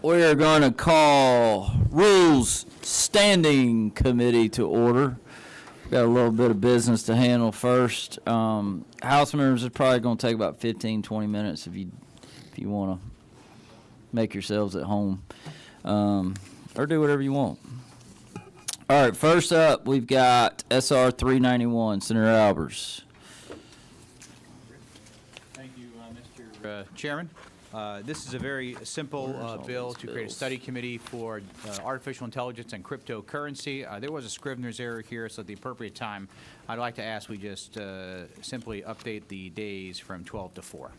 We're going to call Rules Standing Committee to order. Got a little bit of business to handle first. House members, it's probably going to take about 15, 20 minutes if you want to make yourselves at home, or do whatever you want. All right, first up, we've got SR 391, Senator Albers. Thank you, Mr. Chairman. This is a very simple bill to create a study committee for artificial intelligence and cryptocurrency. There was a Scrivener's error here, so at the appropriate time, I'd like to ask we just simply update the days from 12 to 4.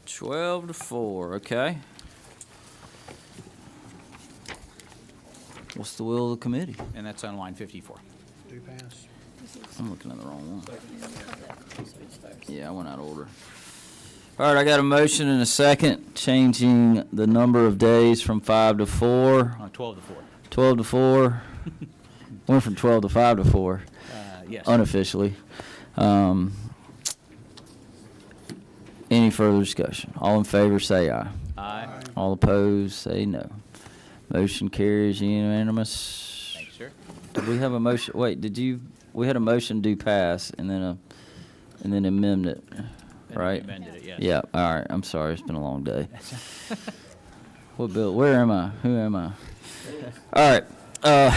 12 to 4, okay. What's the will of the committee? And that's on line 54. Do pass. I'm looking at the wrong one. Yeah, I went out of order. All right, I got a motion and a second, changing the number of days from 5 to 4. 12 to 4. 12 to 4. Went from 12 to 5 to 4. Yes. Unofficially. Any further discussion? All in favor, say aye. Aye. All opposed, say no. Motion carries unanimous. Thank you, sir. Did we have a motion? Wait, we had a motion do pass and then amend it, right? Amended it, yes. Yeah, all right. I'm sorry. It's been a long day. What bill? Where am I? Who am I? All right.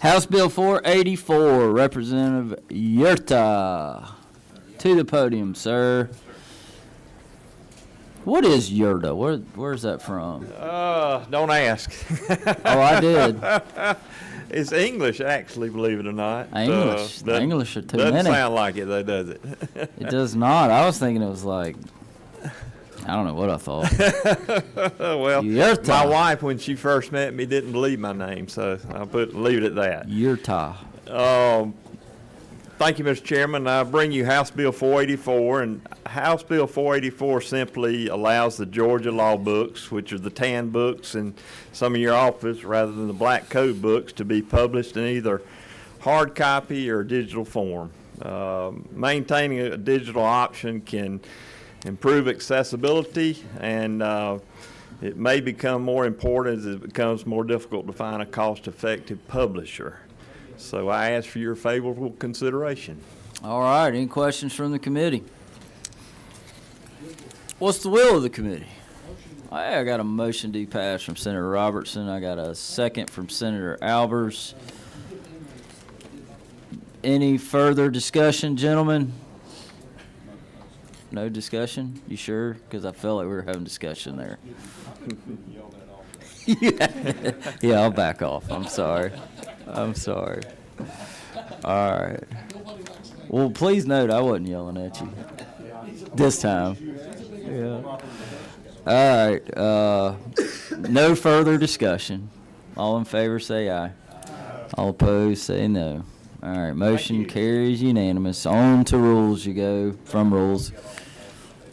House Bill 484, Representative Yurta. To the podium, sir. What is Yurta? Where's that from? Don't ask. Oh, I did. It's English, actually, believe it or not. English. The English are too doesn't many. sound like it, though, does it? It does not. I was thinking it was like, I don't know what I thought. Well, Yurta. my wife, when she first met me, didn't believe my name, so I'll leave it at that. Yurta. Thank you, Mr. Chairman. I bring you House Bill 484, and House Bill 484 simply allows the Georgia law books, which are the tan books in some of your office, rather than the black code books, to be published in either hard copy or digital form. Maintaining a digital option can improve accessibility, and it may become more important as it becomes more difficult to find a cost-effective publisher. So I ask for your favorable consideration. All right. Any questions from the committee? What's the will of the committee? I got a motion to pass from Senator Robertson. I got a second from Senator Albers. Any further discussion, gentlemen? No discussion? You sure? Because I felt like we were having discussion there. Yeah, I'll back off. I'm sorry. I'm sorry. All right. Well, please note I wasn't yelling at you this time. Yeah. All right. No further discussion. All in favor, say aye. All opposed, say no. All right. Motion carries unanimous. On to rules you go. From rules.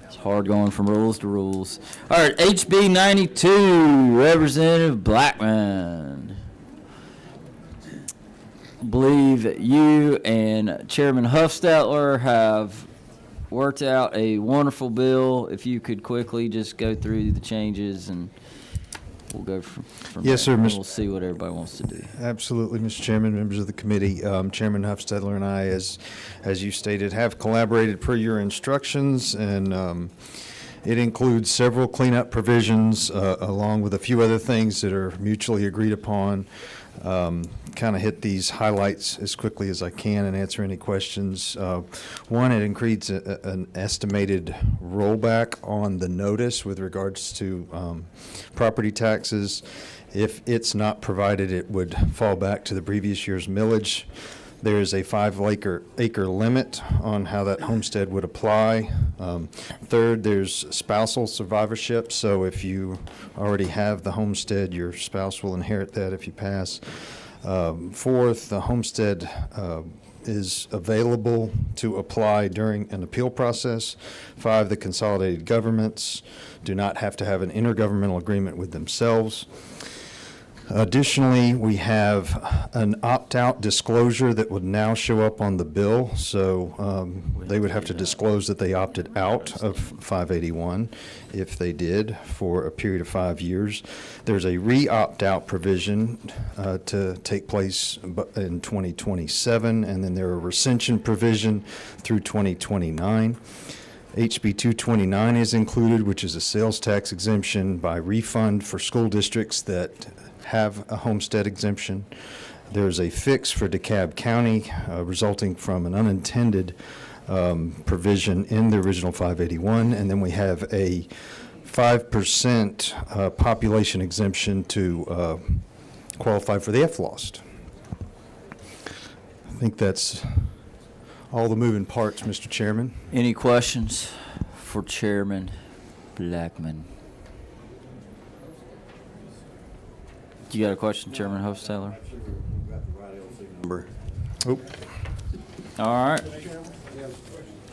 It's hard going from rules to rules. All right. HB 92, Representative Blackman. Believe that you and Chairman Huffstetler have worked out a wonderful bill. If you could quickly just go through the changes, and we'll go from Yes, there. sir, And Mr. we'll see what everybody wants to do. Absolutely, Mr. Chairman, members of the committee. Chairman Huffstetler and I, as you stated, have collaborated per your instructions, and it includes several cleanup provisions along with a few other things that are mutually agreed upon. Kind of hit these highlights as quickly as I can and answer any questions. One, it includes an estimated rollback on the notice with regards to property taxes. If it's not provided, it would fall back to the previous year's millage. There is a 5-acre limit on how that homestead would apply. Third, there's spousal survivorship. So if you already have the homestead, your spouse will inherit that if you pass. Fourth, the homestead is available to apply during an appeal process. 5, the consolidated governments do not have to have an intergovernmental agreement with themselves. Additionally, we have an opt-out disclosure that would now show up on the bill. So they would have to disclose that they opted out of 581 if they did for a period of 5 years. There's a re-opt-out provision to take place in 2027, and then there are recension provision through 2029. HB 229 is included, which is a sales tax exemption by refund for school districts that have a homestead exemption. There's a fix for DeKalb County resulting from an unintended provision in the original 581. And then we have a 5% population exemption to qualify for the FLOST. I think that's all the moving parts, Mr. Chairman. Any questions for Chairman Blackman? You got a question, Chairman Hofstadler? Oh, All right.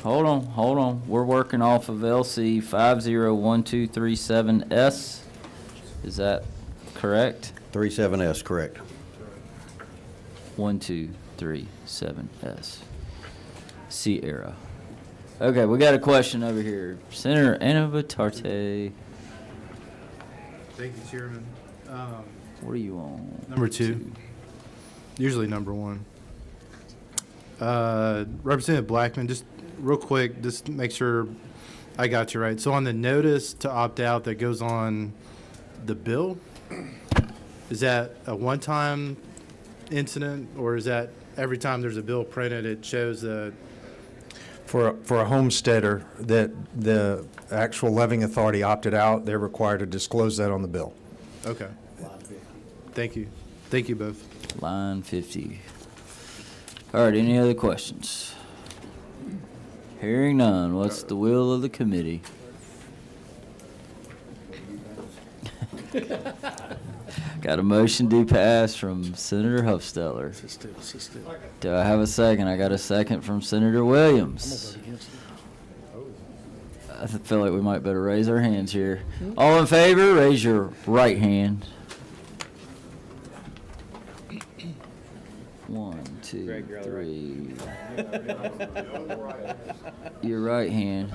Hold on. We're working off of LC 501237S. Is that correct? 37S, correct. 1237S. Sierra. Okay, we got a question over here. Senator Anna Batarte. Thank you, Chairman. What are you on? Number 2, usually number 1. Representative Blackman, just real quick, just to make sure I got you right. So on the notice to opt out that goes on the bill, is that a one-time incident, or is that every time there's a bill printed, it shows that? for a homesteader that the actual levying authority opted out, they're required to disclose that on the bill. Okay. Thank you. Thank you both. Line 50. All right, any other questions? Hearing none, what's the will of the committee? Got a motion to pass from Senator Hofstadler. Do I have a second? I got a second from Senator Williams. I feel like we might better raise our hands here. All in favor, raise your right hand. 1, 2, 3. Your right hand.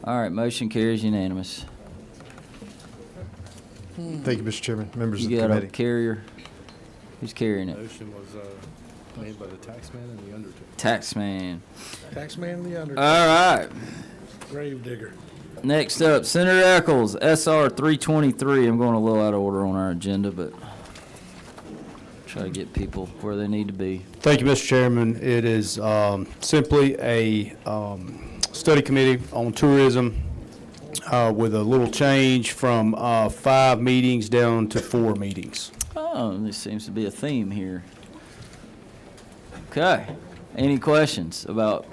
All right, motion carries unanimous. Thank you, Mr. Chairman, members of You the got a committee. carrier? Who's carrying it? Motion was made by the taxman and the undertaker. Taxman. Taxman and the undertaker. All right. Grave digger. Next up, Senator Eccles, SR 323. I'm going a little out of order on our agenda, but try to get people where they need to be. Thank you, Mr. Chairman. It is simply a study committee on tourism with a little change from 5 meetings down to 4 meetings. Oh, there seems to be a theme here. Okay. Any questions about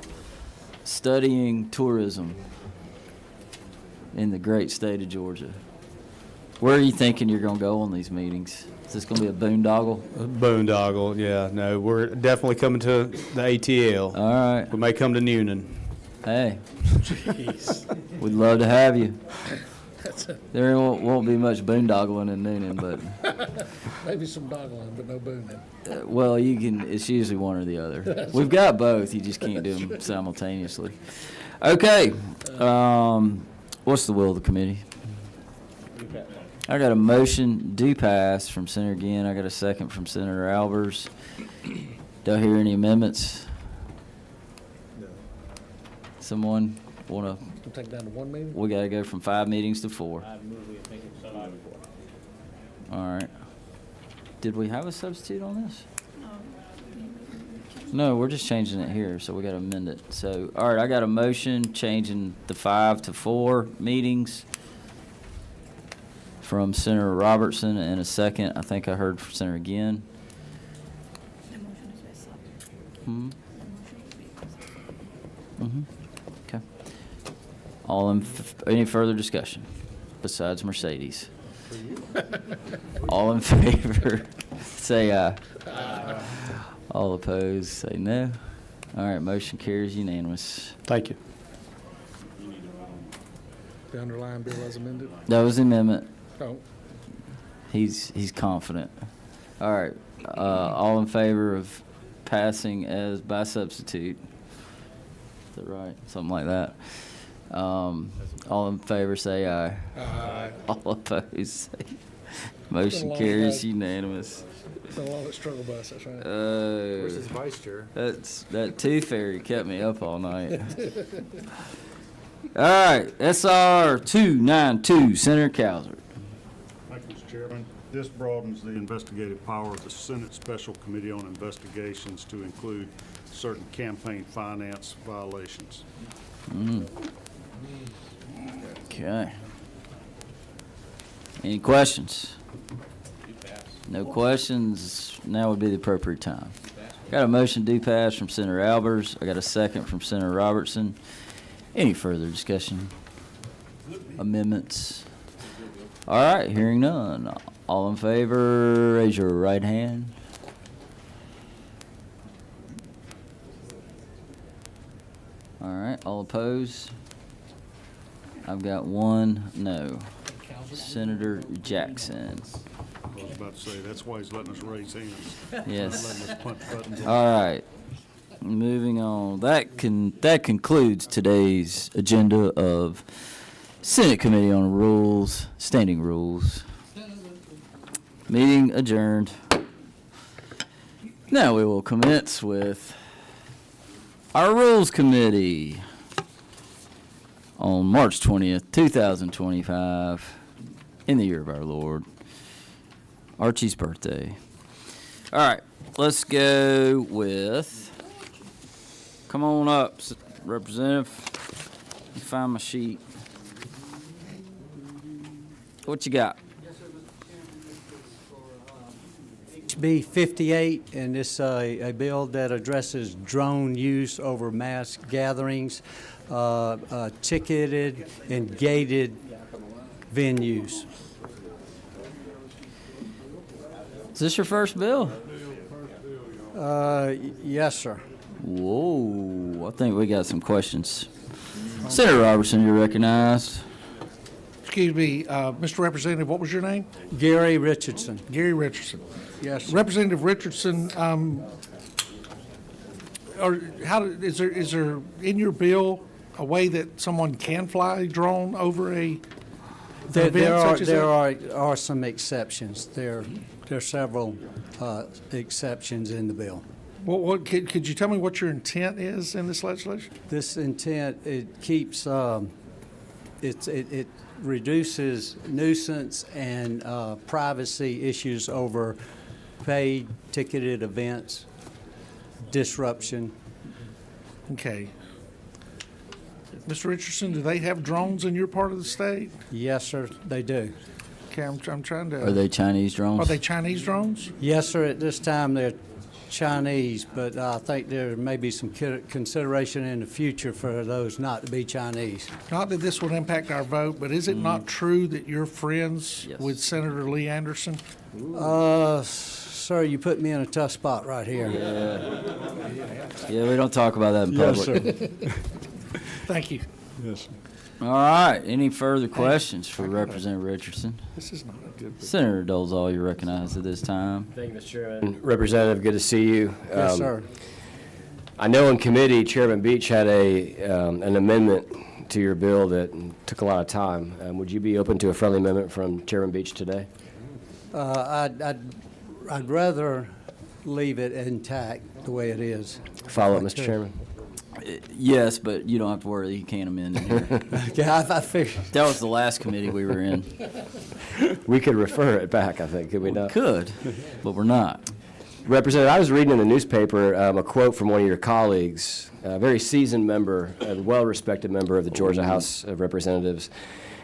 studying tourism in the great state of Georgia? Where are you thinking you're going to go on these meetings? Is this going to be a boondoggle? Boondoggle, yeah. No, we're definitely coming to the ATL. All right. We may come to Noonan. Hey, we'd love to have you. There won't be much boondoggling in Noonan, but Maybe some dogland, but no booming. well, you can. It's usually one or the other. We've got both. You just can't do them simultaneously. Okay. What's the will of the committee? I got a motion do pass from Senator Ginn. I got a second from Senator Albers. Do I hear any amendments? No. Someone want to? We'll take down to 1 meeting? We got to go from 5 meetings to 4. All right. Did we have a substitute on this? No, we're just changing it here, so we got to amend it. So, all right, I got a motion changing the 5 to 4 meetings from Senator Robertson, and a second, I think I heard from Senator Ginn. Okay. Any further discussion besides Mercedes? All in favor, say aye. All opposed, say no. All right, motion carries unanimous. Thank you. The underlying bill as amended? That was the amendment. Oh, He's confident. All right, all in favor of passing as by substitute? Is that right? Something like that. All in favor, say aye. Aye. All opposed, say. Motion long carries day. unanimous. It's a lot of struggle bus, that's right. Where's his vice chair? That tooth fairy kept me up all night. All right, SR 292, Senator Cowser. Thank you, Mr. Chairman. This broadens the investigative power of the Senate Special Committee on Investigations to include certain campaign finance violations. Okay. Any questions? No questions. Now would be the appropriate time. Got a motion to do pass from Senator Albers. I got a second from Senator Robertson. Any further discussion? Amendments? All right, hearing none. All in favor, raise your right hand. All right, all opposed? I've got one no. Senator Jackson. I was about to say, that's why he's letting us raise hands. Yes. Letting us punch buttons. All right. Moving on. That concludes today's agenda of Senate Committee on Rules, Standing Rules. Meeting adjourned. Now we will commence with our Rules Committee on March 20th, 2025, in the year of our Lord, Archie's birthday. All right, let's go with, come on up, Representative. Let me find my sheet. What you got? HB 58, and this is a bill that addresses drone use over mass gatherings, ticketed and gated venues. Is this your first bill? Yes, sir. Whoa, I think we got some questions. Senator Robertson, you're recognized. Excuse me, Mr. Representative, what was your name? Gary Richardson. Gary Richardson. Yes, sir. Representative Richardson, is there in your bill a way that someone can fly a drone over a event such as There that? are some exceptions. There are several exceptions in the bill. Could you tell me what your intent is in this legislation? This intent, it keeps, it reduces nuisance and privacy issues over paid ticketed events, disruption. Okay. Mr. Richardson, do they have drones in your part of the state? Yes, sir, they do. Okay, I'm trying to. Are they Chinese drones? Are they Chinese drones? Yes, sir, at this time they're Chinese, but I think there may be some consideration in the future for those not to be Chinese. Not that this would impact our vote, but is it not true that you're friends Yes. with Senator Lee Anderson? Sir, you put me in a tough spot right here. Yeah, we don't talk about that in public. Thank you. All right, any further questions for Representative Richardson? This is not a good. Senator Dolezal, you're recognized at this time. Thank you, Mr. Chairman. Representative, good to see you. Yes, sir. I know in committee, Chairman Beach had an amendment to your bill that took a lot of time. Would you be open to a friendly amendment from Chairman Beach today? I'd rather leave it intact the way it is. Follow up, Mr. Chairman. Yes, but you don't have to worry, you can't amend it here. Yeah, I figured. That was the last committee we were in. We could refer it back, I think, could we not? Could, but we're not. Representative, I was reading in the newspaper a quote from one of your colleagues, a very seasoned member, a well-respected member of the Georgia House of Representatives,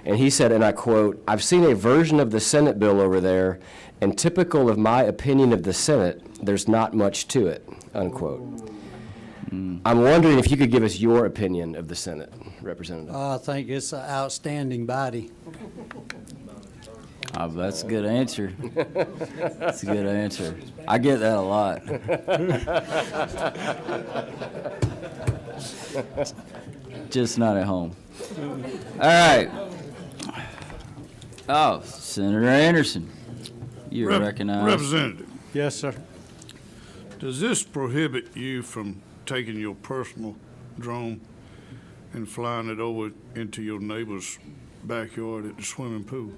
and he said, and I quote, "I've seen a version of the Senate bill over there, and typical of my opinion of the Senate, there's not much to it," unquote. I'm wondering if you could give us your opinion of the Senate, Representative. I think it's an outstanding body. That's a good answer. That's a good answer. I get that a lot. Just not at home. All right. Oh, Senator Anderson. You're Rep- recognized. Representative, Yes, sir. does this prohibit you from taking your personal drone and flying it over into your neighbor's backyard at the swimming pool?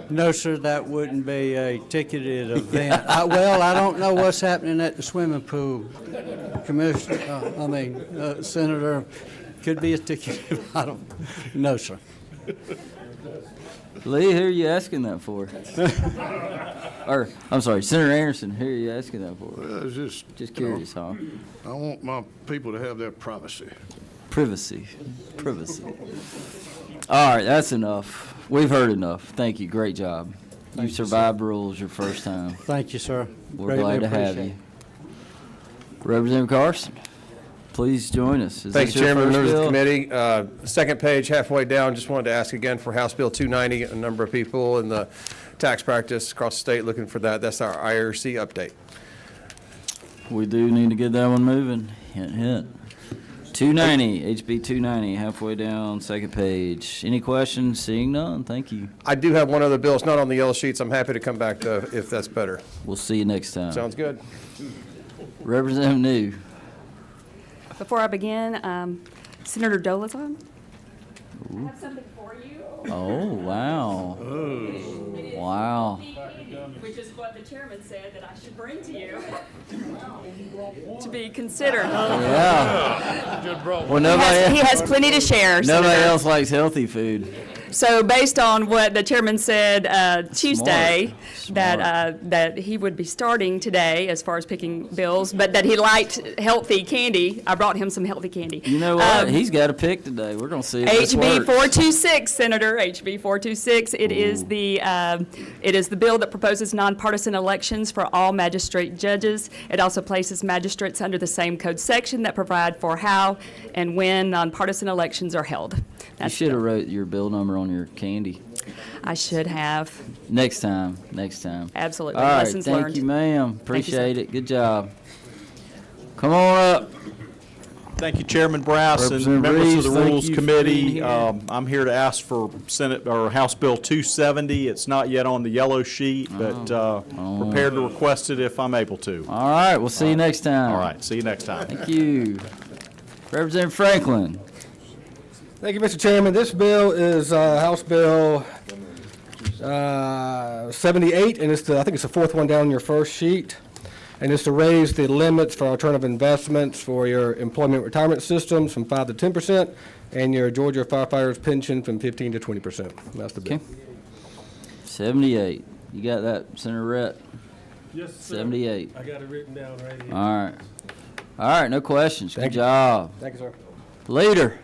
No, sir, that wouldn't be a ticketed event. Well, I don't know what's happening at the swimming pool, Commissioner, Senator, could be a ticketed, I don't, no, sir. Lee, who are you asking that for? Or, I'm sorry, Senator Anderson, who are you asking that for? Well, it's just, Just you know, curious, huh? I want my people to have their privacy. Privacy. All right, that's enough. We've heard enough. Thank you. Great job. You survived rules your first time. Thank you, sir. We're Greatly glad to have appreciate you. Representative Carson, please join us. Is Thank this you, your Chairman, first members of the bill? committee. Second page, halfway down, just wanted to ask again for House Bill 290. A number of people in the tax practice across the state looking for that. That's our IRC update. We do need to get that one moving. Hint, hint. 290, HB 290, halfway down, second page. Any questions? Seeing none, thank you. I do have one other bill. It's not on the yellow sheets. I'm happy to come back to if that's better. We'll see you next time. Sounds good. Representative New. Before I begin, Senator Dolazon. I have something for you. Oh, wow. Wow. Which is what the chairman said that I should bring to you to be considered. Yeah. Well, He has plenty to share. Nobody Senator. else likes healthy food. So based on what the chairman said Tuesday, Smart. that he would be starting today as far as picking bills, but that he liked healthy candy, I brought him some healthy candy. You know what? He's got a pick today. We're going to see if this HB works. 426, Senator, HB 426. It is the bill that proposes nonpartisan elections for all magistrate judges. It also places magistrates under the same code section that provide for how and when nonpartisan elections are held. You That's should have wrote your bill number on your candy. I should have. Next time. Absolutely. All right, Lessons thank learned. you, ma'am. Thank you, sir. Appreciate it. Good job. Come on up. Thank you, Chairman Brass and Representative members of Reeves, the thank Rules you for being Committee. here. I'm here to ask for Senate or House Bill 270. It's not yet on the yellow sheet, but prepared to request it if I'm able to. All right, we'll see you next time. All right, see you next time. Thank you. Representative Franklin. Thank you, Mr. Chairman. This bill is House Bill 78, and I think it's the fourth one down your first sheet. And it's to raise the limits for alternative investments for your employment retirement systems from 5 to 10%, and your Georgia firefighters pension from 15 to 20%. That's the bill. Okay. 78. You got that, Senator Rhett? Yes, sir. 78. I got it written down right here. All right. All right, no questions. Thank Good you. job. Thank you, sir. Leader,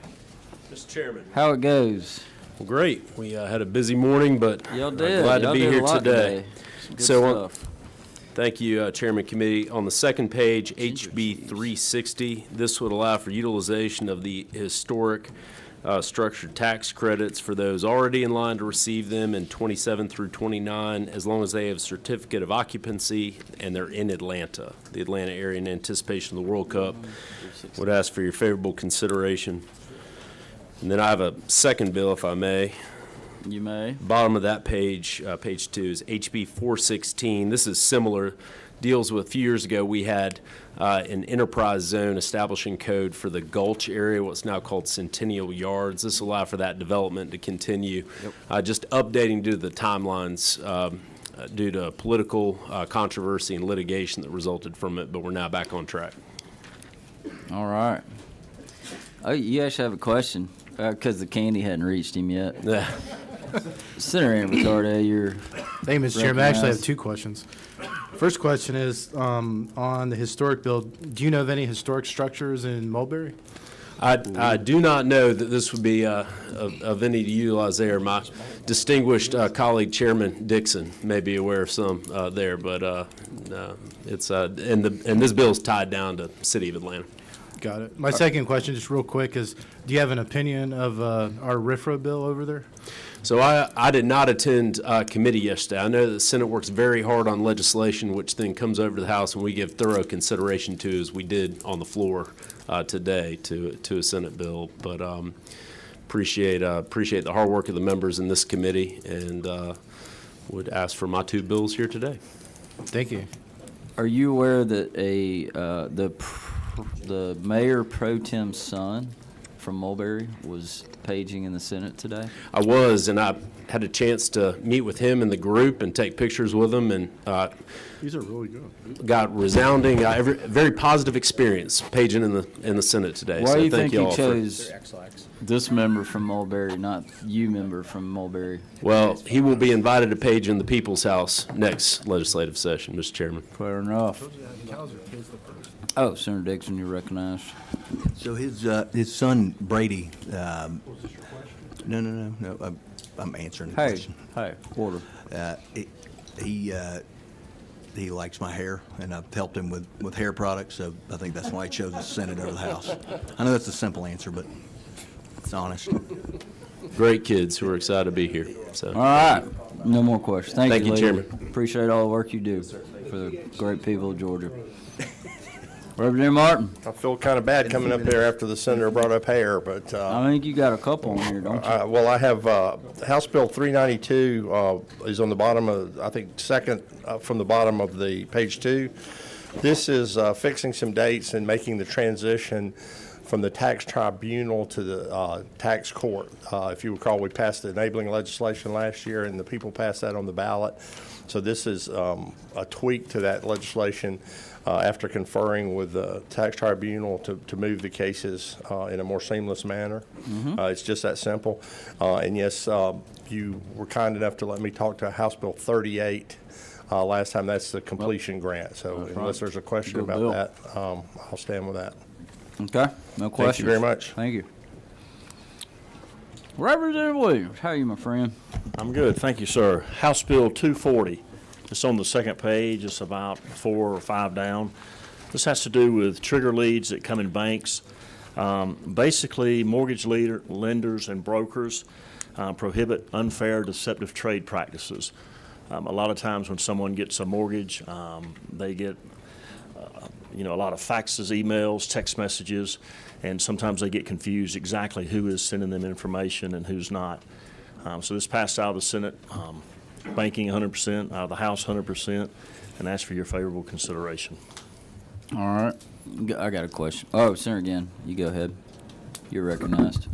Mr. Chairman. how it goes? Well, great. We had a busy morning, but Y'all I'm did. glad Y'all to be did a here lot today. Some good So, stuff. thank you, Chairman Committee. On the second page, HB 360, this would allow for utilization of the historic structured tax credits for those already in line to receive them in 27 through 29, as long as they have a certificate of occupancy and they're in Atlanta, the Atlanta area, in anticipation of the World Cup. Would ask for your favorable consideration. And then I have a second bill, if I may. You may. Bottom of that page, page 2, is HB 416. This is similar, deals with, a few years ago, we had an enterprise zone establishing code for the Gulch area, what's now called Centennial Yards. This will allow for that development to continue. Just updating due to the timelines, due to political controversy and litigation that resulted from it, but we're now back on track. All right. Oh, you actually have a question because the candy hadn't reached him yet. Senator Ricardo, you're Thank you, Mr. Chairman. I actually have recognized. 2 questions. First question is, on the historic bill, do you know of any historic structures in Mulberry? I do not know that this would be of any to utilize there. My distinguished colleague, Chairman Dixon, may be aware of some there, but it's and this bill is tied down to City of Atlanta. Got it. My second question, just real quick, is do you have an opinion of our RFRA bill over there? So I did not attend committee yesterday. I know that the Senate works very hard on legislation, which then comes over to the House and we give thorough consideration to, as we did on the floor today, to a Senate bill. But appreciate the hard work of the members in this committee, and would ask for my two bills here today. Thank you. Are you aware that the mayor pro tem's son from Mulberry was paging in the Senate today? I was, and I had a chance to meet with him and the group and take pictures with him, and These are really good. got resounding, very positive experience paging in the Senate today. Why So do you thank think you all for- chose this member from Mulberry, not you member from Mulberry? Well, he will be invited to page in the People's House next legislative session, Mr. Chairman. Fair enough. Oh, Senator Dixon, you're recognized. So his son Brady, no, I'm answering the question. Hey, order. He likes my hair, and I've helped him with hair products, so I think that's why he chose the Senate over the House. I know that's a simple answer, but it's honest. Great kids who are excited to be here, so. All right, no more questions. Thank you, Thank you, Lee. Chairman. Appreciate all the work you do for the great people of Georgia. Representative Martin, I feel kind of bad coming up here after the senator brought up hair, but, I think you got a couple on here, don't you? well, I have, House Bill 392 is on the bottom of, I think, second from the bottom of the page 2. This is fixing some dates and making the transition from the tax tribunal to the tax court. If you recall, we passed the enabling legislation last year, and the people passed that on the ballot. So this is a tweak to that legislation after conferring with the tax tribunal to move the cases in a more seamless manner. It's just that simple. And yes, you were kind enough to let me talk to House Bill 38 last time. That's the completion grant. So unless there's a question Good about bill. that, I'll stand with that. Okay, no questions. Thank you very much. Thank you. Representative Williams, how are you, my friend? I'm good, thank you, sir. House Bill 240, it's on the second page, it's about 4 or 5 down. This has to do with trigger leads that come in banks. Basically, mortgage lenders and brokers prohibit unfair, deceptive trade practices. A lot of times when someone gets a mortgage, they get a lot of faxes, emails, text messages, and sometimes they get confused exactly who is sending them information and who's not. So this passed out of the Senate, banking 100%, out of the House 100%, and ask for your favorable consideration. All right, I got a question. Oh, Senator again, you go ahead. You're recognized.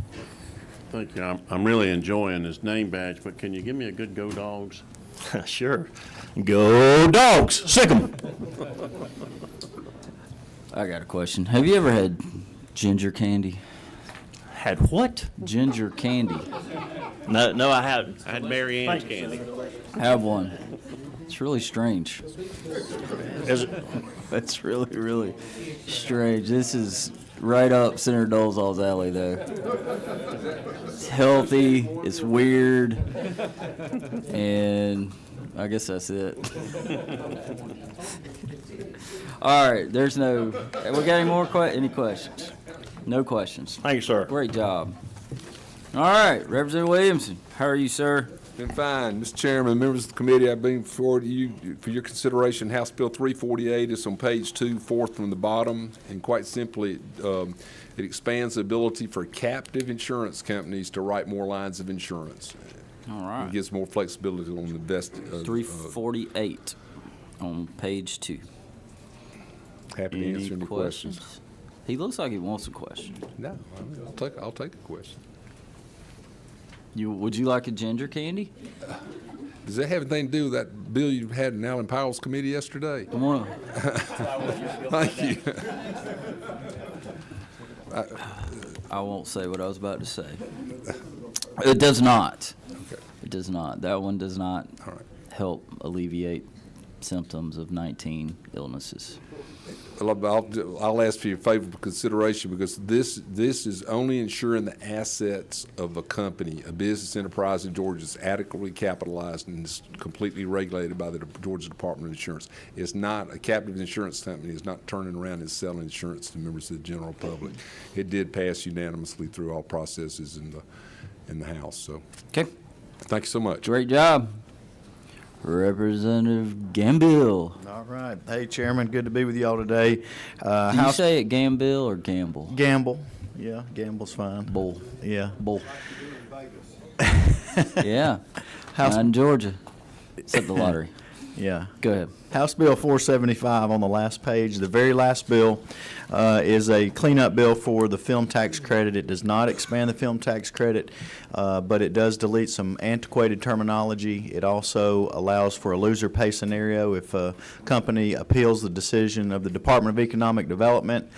Thank you. I'm really enjoying this name badge, but can you give me a good Go Dogs? Sure. Go Dogs! Sick 'em! I got a question. Have you ever had ginger candy? Had what? Ginger candy. No, I haven't. I had Mary Ann's candy. Have one. It's really strange. Is it? That's really, really strange. This is right up Senator Dolezal's alley, though. It's healthy, it's weird, and I guess that's it. All right, there's no. We got any more any questions? No questions. Thank you, sir. Great job. All right, Representative Williamson, how are you, sir? Been fine. Mr. Chairman, members of the committee, I bring forward to you for your consideration House Bill 348. It's on page 2, fourth from the bottom, and quite simply, it expands the ability for captive insurance companies to write more lines of insurance. All right. It gives more flexibility on the best. 348 on page 2. Happy to answer any questions. He looks like he wants a question. No, I'll take a question. Would you like a ginger candy? Does that have anything to do with that bill you had in Alan Powell's committee yesterday? Come on. Thank you. I won't say what I was about to say. It does not. Okay. It does not. That one does not help alleviate symptoms of 19 illnesses. I'll ask for your favorable consideration because this is only ensuring the assets of a company, a business enterprise in Georgia is adequately capitalized and is completely regulated by the Georgia Department of Insurance. It's not, a captive insurance company is not turning around and selling insurance to members of the general public. It did pass unanimously through all processes in the House. So, okay. Thank you so much. Great job. Representative Gambill. All right. Hey, Chairman, good to be with y'all today. Do you say it Gambill or Gamble? Gamble. Yeah, Gamble's fine. Bull. Yeah. Bull. Yeah. House in Georgia. Except the lottery. Yeah. Go ahead. House Bill 475 on the last page, the very last bill, is a cleanup bill for the film tax credit. It does not expand the film tax credit, but it does delete some antiquated terminology. It also allows for a loser pay scenario if a company appeals the decision of the Department of Economic Development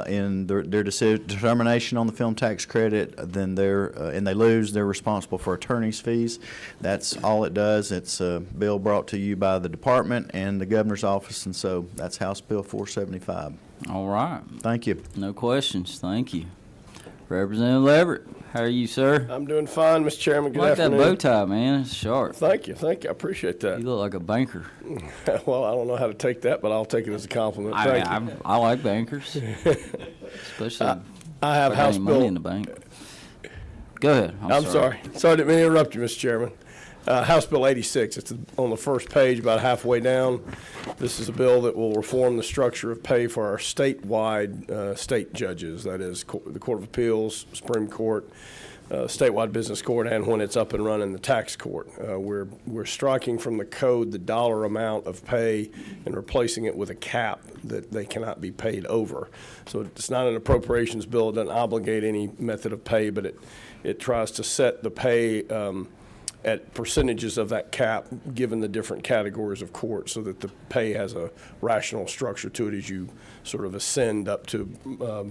in their determination on the film tax credit, then and they lose, they're responsible for attorney's fees. That's all it does. It's a bill brought to you by the department and the governor's office, and so that's House Bill 475. All right. Thank you. No questions. Thank you. Representative Leverett, how are you, sir? I'm doing fine, Mr. Chairman. Good I like afternoon. that bow tie, man. It's sharp. Thank you. I appreciate that. You look like a banker. Well, I don't know how to take that, but I'll take it as a compliment. Thank you. I like bankers, especially I have if House any Bill. money in the bank. Go ahead. I'm sorry. Sorry to interrupt you, Mr. Chairman. House Bill 86, it's on the first page, about halfway down. This is a bill that will reform the structure of pay for our statewide state judges, that is, the Court of Appeals, Supreme Court, statewide business court, and when it's up and running, the tax court. We're striking from the code the dollar amount of pay and replacing it with a cap that they cannot be paid over. So it's not an appropriations bill. It doesn't obligate any method of pay, but it tries to set the pay at percentages of that cap, given the different categories of court, so that the pay has a rational structure to it as you sort of ascend up to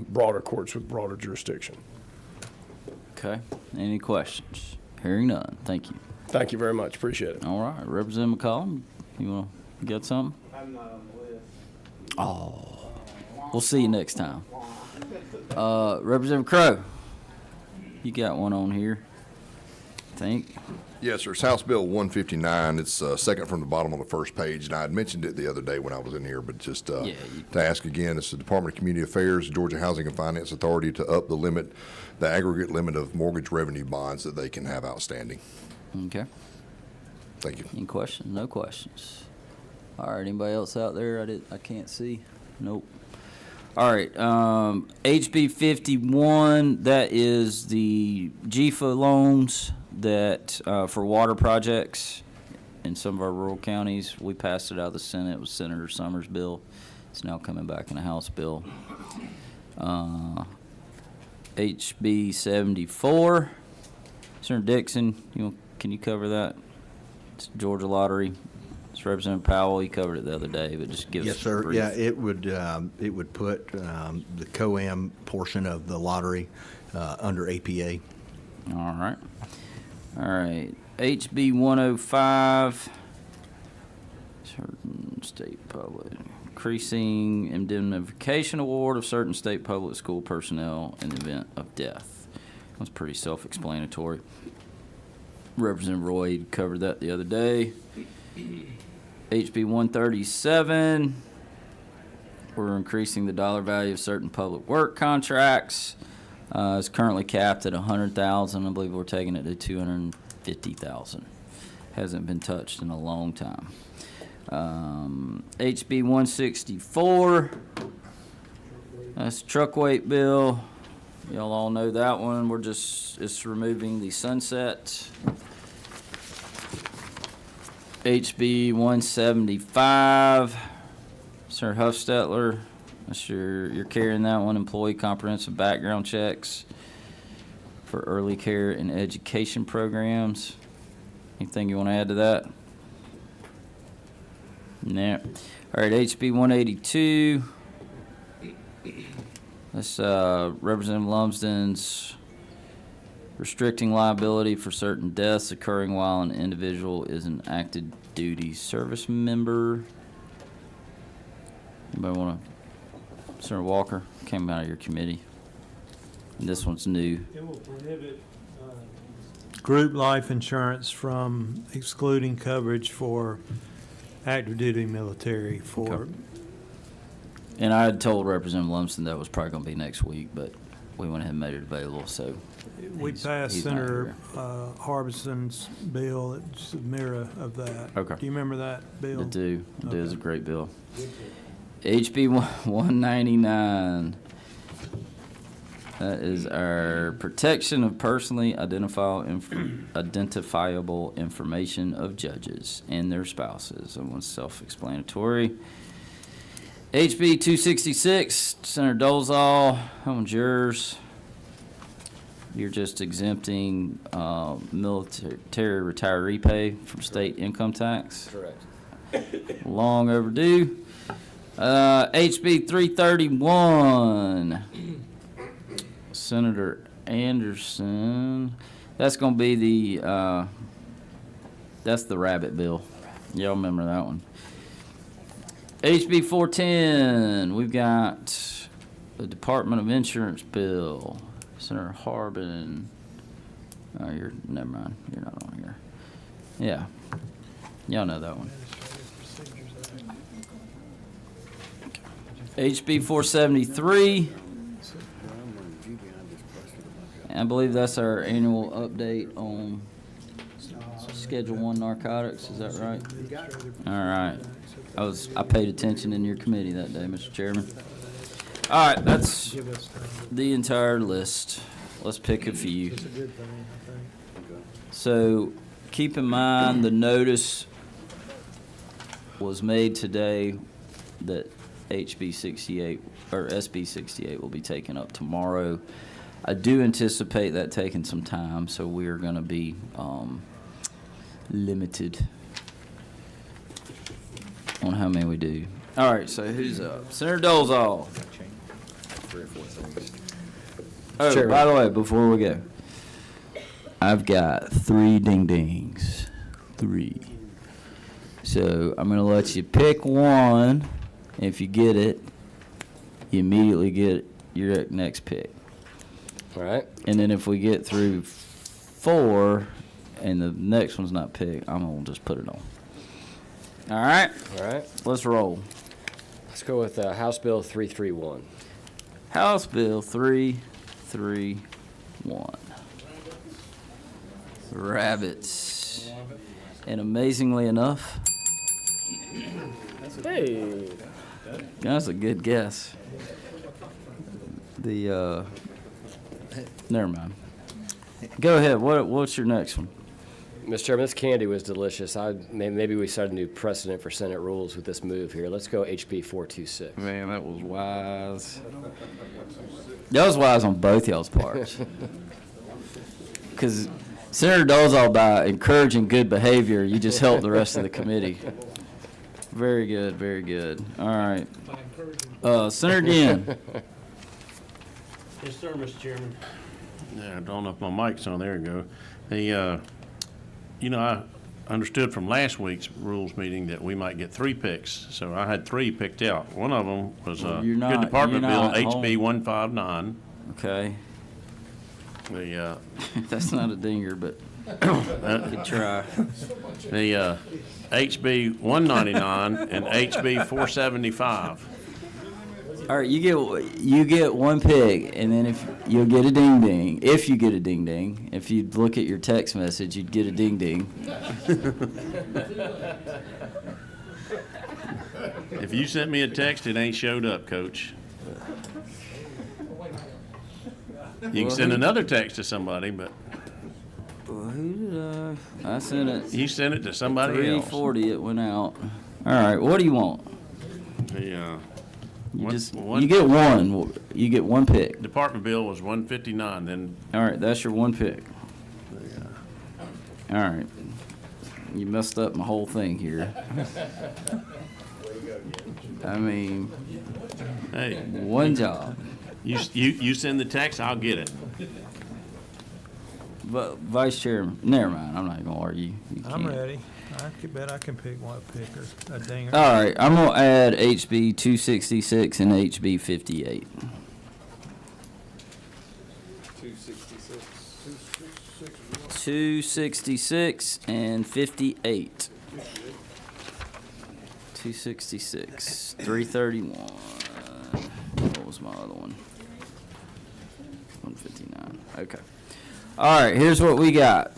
broader courts with broader jurisdiction. Okay. Any questions? Hearing none. Thank you. Thank you very much. Appreciate it. All right. Representative McCollum, you want to get something? I'm not on the list. Oh. We'll see you next time. Representative Crowe, you got one on here, I think. Yes, sir. It's House Bill 159. It's second from the bottom on the first page, and I had mentioned it the other day when I was in here, but just to ask again, it's the Department of Community Affairs, Georgia Housing and Finance Authority to up the aggregate limit of mortgage revenue bonds that they can have outstanding. Okay. Thank you. Any questions? No questions. All right. Anybody else out there? I can't see. Nope. All right. HB 51. That is the GFA loans that for water projects in some of our rural counties. We passed it out of the Senate. It was Senator Summers' bill. It's now coming back in a House bill. HB 74. Senator Dixon, can you cover that? It's Georgia Lottery. It's Representative Powell. He covered it the other day, but just give us Yes, sir. a brief. Yeah, it would put the COAM portion of the lottery under APA. All right. All right. HB 105. Certain state public. Increasing indemnification award of certain state public school personnel in the event of death. That's pretty self-explanatory. Representative Roy covered that the other day. HB 137. We're increasing the dollar value of certain public work contracts. It's currently capped at $100,000. I believe we're taking it to $250,000. Hasn't been touched in a long time. HB 164. That's truck weight bill. Y'all all know that one. It's removing the sunset. HB 175. Sir Huffstetler. You're carrying that one, employee comprehensive background checks for early care and education programs. Anything you want to add to that? No. All right, HB 182. That's Representative Lumsden's restricting liability for certain deaths occurring while an individual is an active duty service member. Anybody want to? Senator Walker, came out of your committee. And this one's new. It will prohibit group life insurance from excluding coverage for active duty military for. Okay. And I had told Representative Lumsden that was probably going to be next week, but we went ahead and made it available. So we passed Senator Harbison's bill. It's a mirror of that. Okay. Do you remember that bill? I do. It Okay. is a great bill. HB 199. That is our protection of personally identifiable information of judges and their spouses. That one's self-explanatory. HB 266, Senator Dolezal, that one's yours. You're just exempting military retiree pay from state income tax. Correct. Long overdue. HB 331, Senator Anderson. That's going to be that's the rabbit bill. Y'all remember that one. HB 410, we've got the Department of Insurance bill. Senator Harbin. Oh, never mind. You're not on here. Yeah. Y'all know that one. HB 473. I believe that's our annual update on Schedule 1 narcotics. Is that right? All right. I paid attention in your committee that day, Mr. Chairman. All right, that's the entire list. Let's pick a few. So keep in mind the notice was made today that HB 68 or SB 68 will be taken up tomorrow. I do anticipate that taking some time, so we are going to be limited on how many we do. All right, so who's up? Senator Dolezal. 3 or 4 things. Oh, Chairman. by the way, before we go, I've got 3 ding-dings. 3. So I'm going to let you pick one. If you get it, you immediately get your next pick. All right. And then if we get through 4 and the next one's not picked, I'm going to just put it on. All right? All right. Let's roll. Let's go with House Bill 331. House Bill 331. Rabbits. And amazingly enough, Hey. that's a good guess. Never mind. Go ahead. What's your next one? Mr. Chairman, this candy was delicious. Maybe we started a new precedent for Senate rules with this move here. Let's go HB 426. Man, that was wise. That was wise on both y'all's parts. Because Senator Dolezal, by encouraging good behavior, you just helped the rest of the committee. Very good, very good. All right. Senator Dean. Yes, sir, Mr. Chairman. Yeah, I don't know if my mic's on. There you go. I understood from last week's rules meeting that we might get 3 picks, so I had 3 picked out. One of them was good department bill, HB 159. Okay. The That's not a dinger, but good try. The HB 199 and HB 475. All right, you get one pick, and then if you'll get a ding ding. If you get a ding ding, if you look at your text message, you'd get a ding ding. If you sent me a text, it ain't showed up, Coach. You can send another text to somebody, but Well, who did I sent it. you sent it to somebody else. 3:40 it went out. All right, what do you want? The You get one. You get one pick. department bill was 159. Then All right, that's your one pick. All right. You messed up my whole thing here. I mean, hey, one job. You send the text, I'll get it. But Vice Chairman, never mind. I'm not gonna argue. You I'm can't. ready. I bet I can pick one picker, a dinger. All right, I'm gonna add HB 266 and HB 58. 266 and 58. 266, 331. What was my other one? 159. Okay. All right, here's what we got.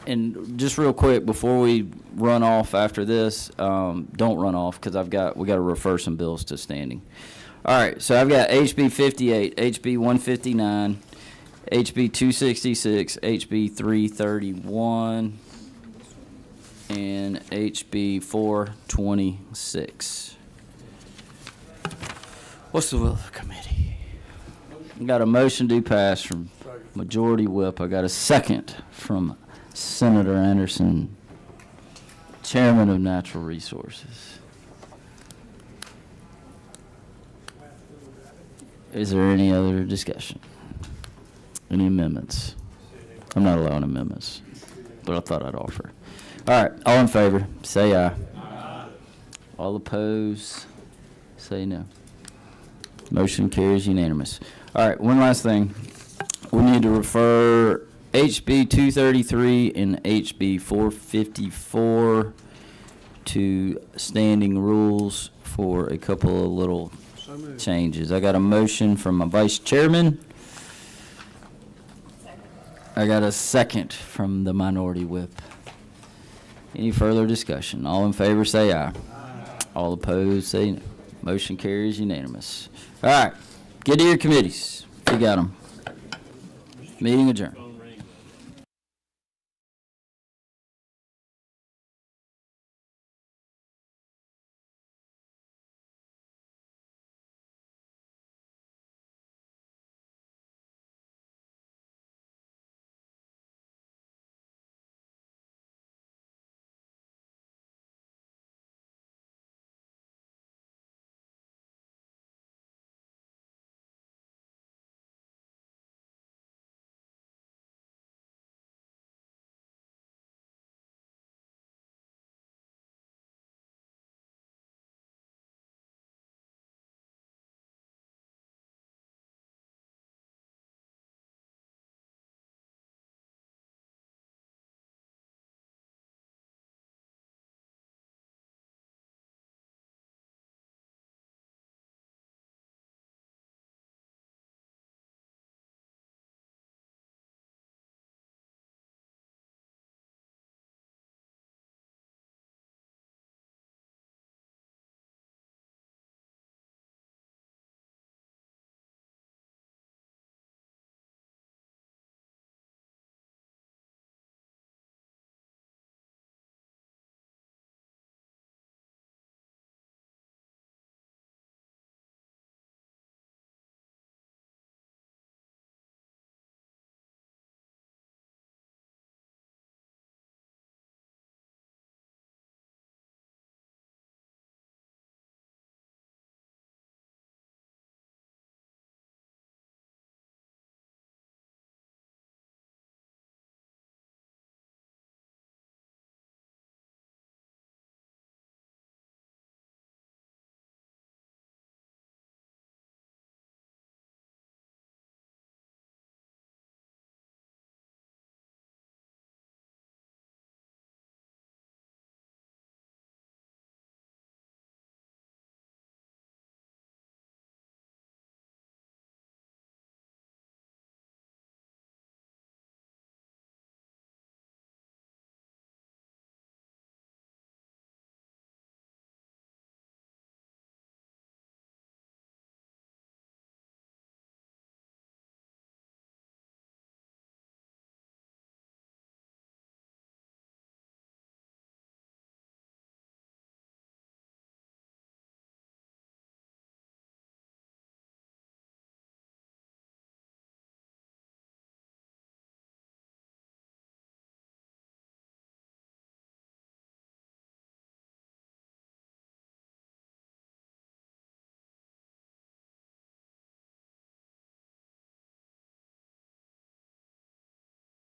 And just real quick before we run off after this, don't run off because we got to refer some bills to standing. All right, so I've got HB 58, HB 159, HB 266, HB 331, and HB 426. What's the will of the committee? I got a motion to pass from Majority Whip. I got a second from Senator Anderson, Chairman of Natural Resources. Is there any other discussion? Any amendments? I'm not allowing amendments, but I thought I'd offer. All right, all in favor, say aye. All opposed, say no. Motion carries unanimous. All right, one last thing. We need to refer HB 233 and HB 454 to standing rules for a couple of little changes. I got a motion from my vice chairman. I got a second from the minority whip. Any further discussion? All in favor say aye. All opposed say no. Motion carries unanimous. All right, get to your committees if you got them. Meeting adjourned.